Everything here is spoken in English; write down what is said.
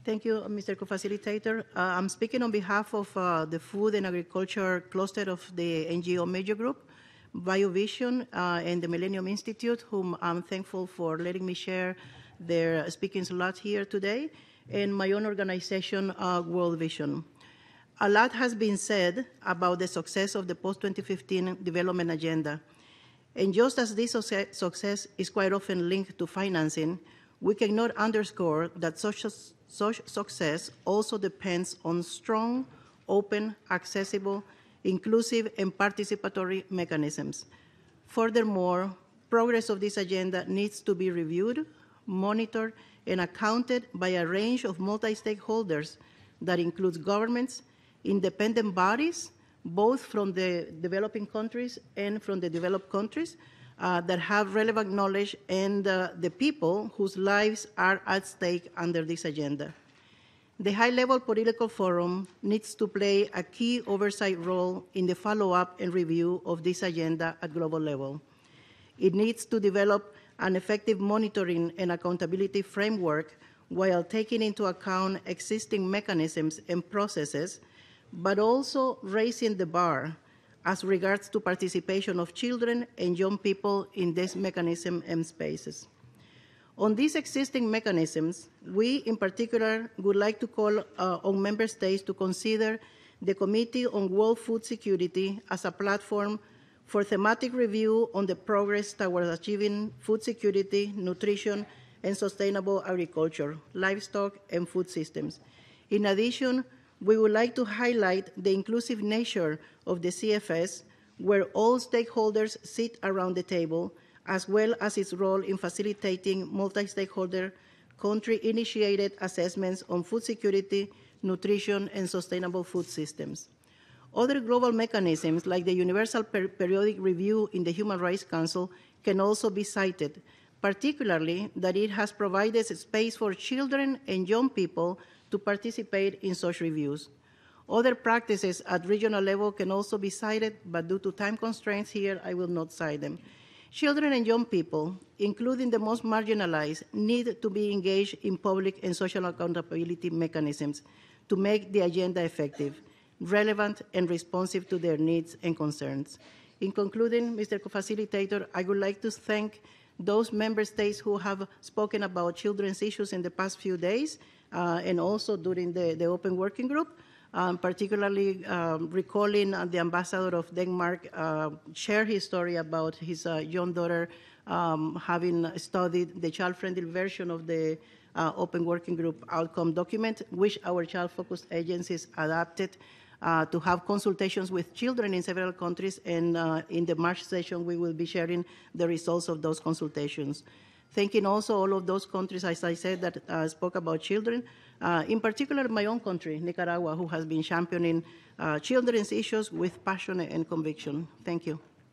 Thank you, Mr. Co-Facilitator. I'm speaking on behalf of the Food and Agriculture Cluster of the NGO Major Group, BioVision, and the Millennium Institute, whom I'm thankful for letting me share their speaking slot here today, and my own organization, World Vision. A lot has been said about the success of the post-2015 development agenda. And just as this success is quite often linked to financing, we cannot underscore that such success also depends on strong, open, accessible, inclusive, and participatory mechanisms. Furthermore, progress of this agenda needs to be reviewed, monitored, and accounted by a range of multi-stakeholders that includes governments, independent bodies, both from the developing countries and from the developed countries, that have relevant knowledge, and the people whose lives are at stake under this agenda. The high-level political forum needs to play a key oversight role in the follow-up and review of this agenda at global level. It needs to develop an effective monitoring and accountability framework while taking into account existing mechanisms and processes, but also raising the bar as regards to participation of children and young people in this mechanism and spaces. On these existing mechanisms, we in particular would like to call on member states to consider the Committee on World Food Security as a platform for thematic review on the progress towards achieving food security, nutrition, and sustainable agriculture, livestock, and food systems. In addition, we would like to highlight the inclusive nature of the CFS, where all stakeholders sit around the table, as well as its role in facilitating multi-stakeholder, country-initiated assessments on food security, nutrition, and sustainable food systems. Other global mechanisms, like the Universal Periodic Review in the Human Rights Council, can also be cited, particularly that it has provided space for children and young people to participate in such reviews. Other practices at regional level can also be cited, but due to time constraints here, I will not cite them. Children and young people, including the most marginalized, need to be engaged in public and social accountability mechanisms to make the agenda effective, relevant, and responsive to their needs and concerns. In concluding, Mr. Co-Facilitator, I would like to thank those member states who have spoken about children's issues in the past few days, and also during the open working group, particularly recalling the ambassador of Denmark share his story about his young daughter having studied the child-friendly version of the open working group outcome document, which our child-focused agencies adapted to have consultations with children in several countries, and in the March session we will be sharing the results of those consultations. Thanking also all of those countries, as I said, that spoke about children, in particular my own country, Nicaragua, who has been championing children's issues with passion and conviction. Thank you.